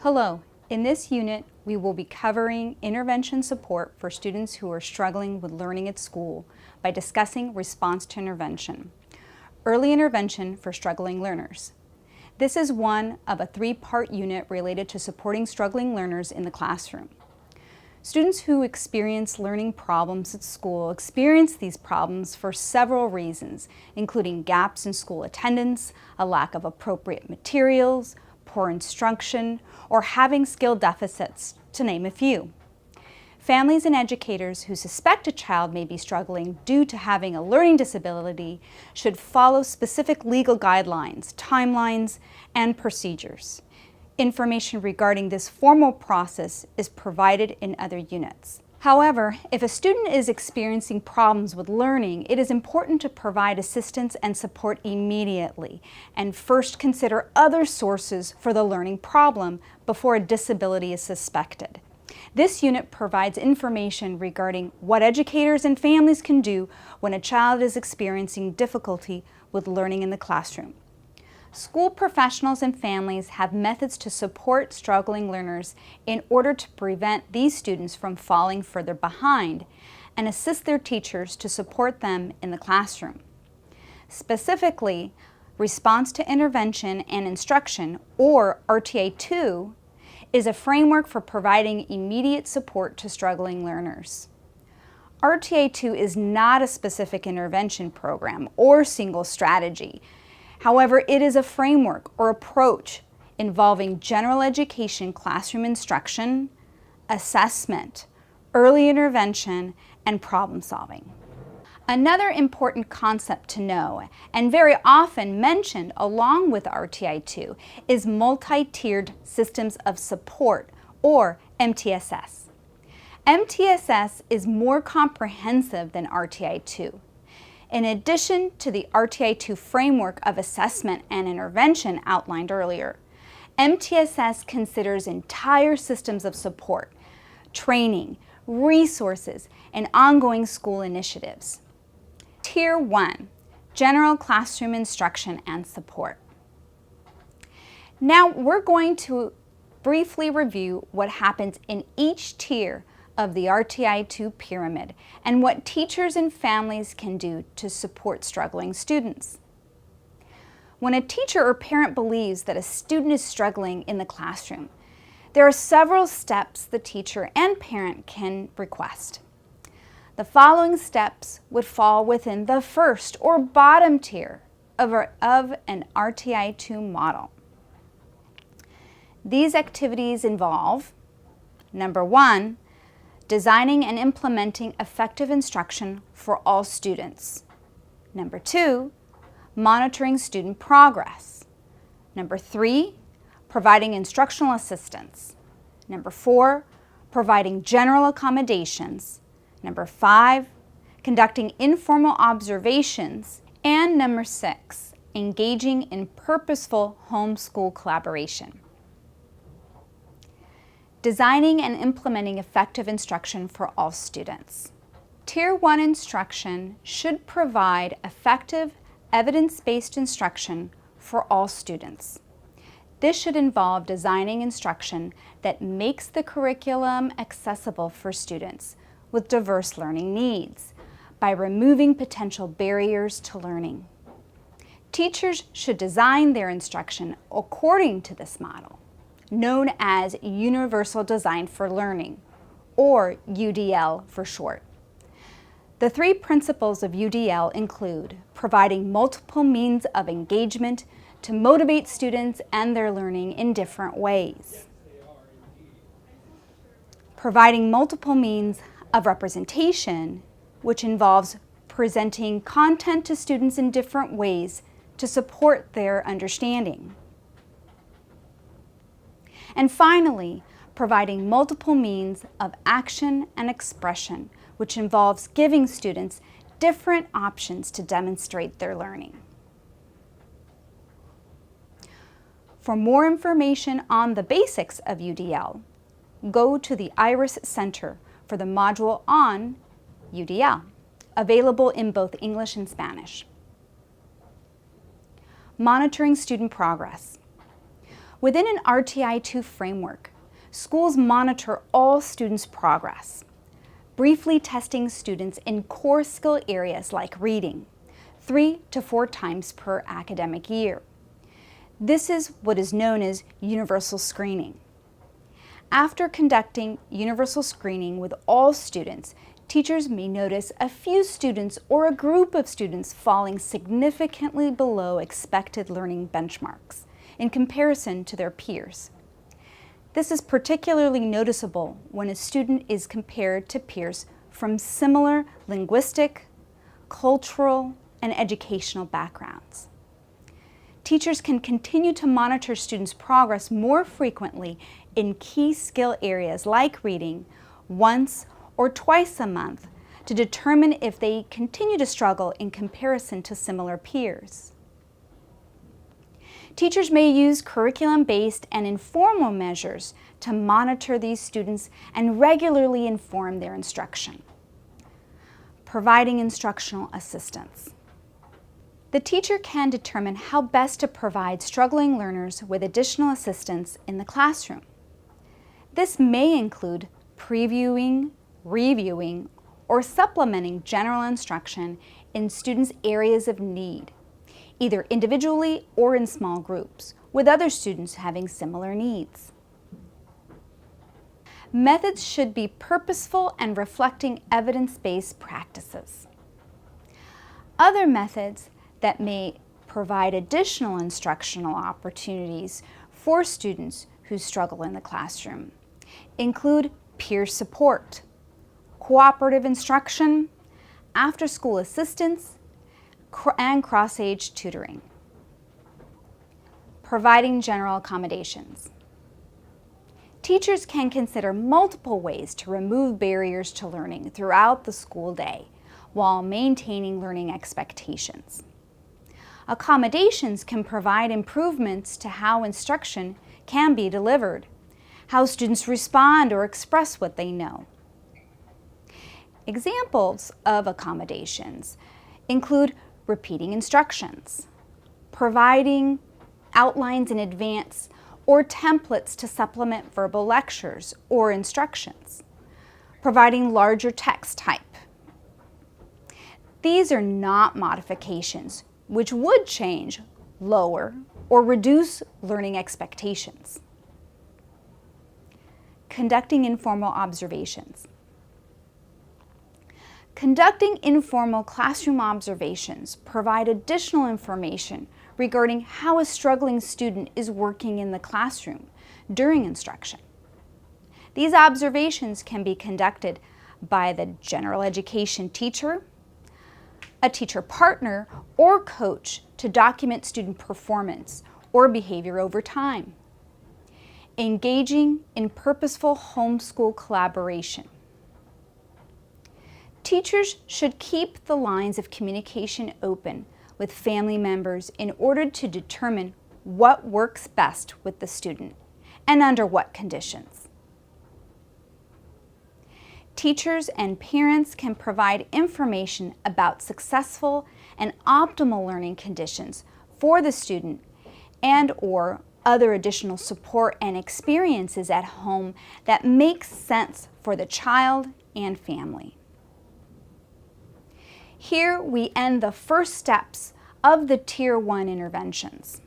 Hello, in this unit we will be covering intervention support for students who are struggling with learning at school by discussing response to intervention. Early intervention for struggling learners. This is one of a three-part unit related to supporting struggling learners in the classroom. Students who experience learning problems at school experience these problems for several reasons, including gaps in school attendance, a lack of appropriate materials, poor instruction, or having skill deficits, to name a few. Families and educators who suspect a child may be struggling due to having a learning disability should follow specific legal guidelines, timelines, and procedures. Information regarding this formal process is provided in other units. However, if a student is experiencing problems with learning, it is important to provide assistance and support immediately and first consider other sources for the learning problem before a disability is suspected. This unit provides information regarding what educators and families can do when a child is experiencing difficulty with learning in the classroom. School professionals and families have methods to support struggling learners in order to prevent these students from falling further behind and assist their teachers to support them in the classroom. Specifically, Response to Intervention and Instruction, or RTI 2, is a framework for providing immediate support to struggling learners. RTI 2 is not a specific intervention program or single strategy. However, it is a framework or approach involving general education classroom instruction, assessment, early intervention, and problem solving. Another important concept to know, and very often mentioned along with RTI 2, is multi-tiered systems of support, or MTSS. MTSS is more comprehensive than RTI 2. In addition to the RTI 2 framework of assessment and intervention outlined earlier, MTSS considers entire systems of support, training, resources, and ongoing school initiatives. Tier 1, General Classroom Instruction and Support. Now we're going to briefly review what happens in each tier of the RTI 2 pyramid and what teachers and families can do to support struggling students. When a teacher or parent believes that a student is struggling in the classroom, there are several steps the teacher and parent can request. The following steps would fall within the first or bottom tier of an RTI 2 model. These activities involve, number 1, designing and implementing effective instruction for all students. Number 2, monitoring student progress. Number 3, providing instructional assistance. Number 4, providing general accommodations. Number 5, conducting informal observations. And number 6, engaging in purposeful homeschool collaboration. Designing and implementing effective instruction for all students. Tier 1 instruction should provide effective, evidence-based instruction for all students. This should involve designing instruction that makes the curriculum accessible for students with diverse learning needs by removing potential barriers to learning. Teachers should design their instruction according to this model, known as Universal Design for Learning, or UDL for short. The 3 principles of UDL include providing multiple means of engagement to motivate students and their learning in different ways. Providing multiple means of representation, which involves presenting content to students in different ways to support their understanding. And finally, providing multiple means of action and expression, which involves giving students different options to demonstrate their learning. For more information on the basics of UDL, go to the IRIS Center for the module on UDL, available in both English and Spanish. Monitoring student progress. Within an RTI-2 framework, schools monitor all students' progress, briefly testing students in core skill areas like reading, 3 to 4 times per academic year. This is what is known as universal screening. After conducting universal screening with all students, teachers may notice a few students or a group of students falling significantly below expected learning benchmarks in comparison to their peers. This is particularly noticeable when a student is compared to peers from similar linguistic, cultural, and educational backgrounds. Teachers can continue to monitor students' progress more frequently in key skill areas like reading once or twice a month to determine if they continue to struggle in comparison to similar peers. Teachers may use curriculum-based and informal measures to monitor these students and regularly inform their instruction. Providing instructional assistance. The teacher can determine how best to provide struggling learners with additional assistance in the classroom. This may include previewing, reviewing, or supplementing general instruction in students' areas of need, either individually or in small groups, with other students having similar needs. Methods should be purposeful and reflecting evidence-based practices. Other methods that may provide additional instructional opportunities for students who struggle in the classroom include peer support, cooperative instruction, after-school assistance, and cross-age tutoring. Providing general accommodations. Teachers can consider multiple ways to remove barriers to learning throughout the school day while maintaining learning expectations. Accommodations can provide improvements to how instruction can be delivered, how students respond or express what they know. Examples of accommodations include repeating instructions, providing outlines in advance or templates to supplement verbal lectures or instructions, providing larger text type. These are not modifications which would change, lower, or reduce learning expectations. Conducting informal observations. Conducting informal classroom observations provide additional information regarding how a struggling student is working in the classroom during instruction. These observations can be conducted by the general education teacher, a teacher partner, or coach to document student performance or behavior over time. Engaging in purposeful homeschool collaboration. Teachers should keep the lines of communication open with family members in order to determine what works best with the student and under what conditions. Teachers and parents can provide information about successful and optimal learning conditions for the student and/or other additional support and experiences at home that make sense for the child and family. Here we end the first steps of the Tier 1 interventions.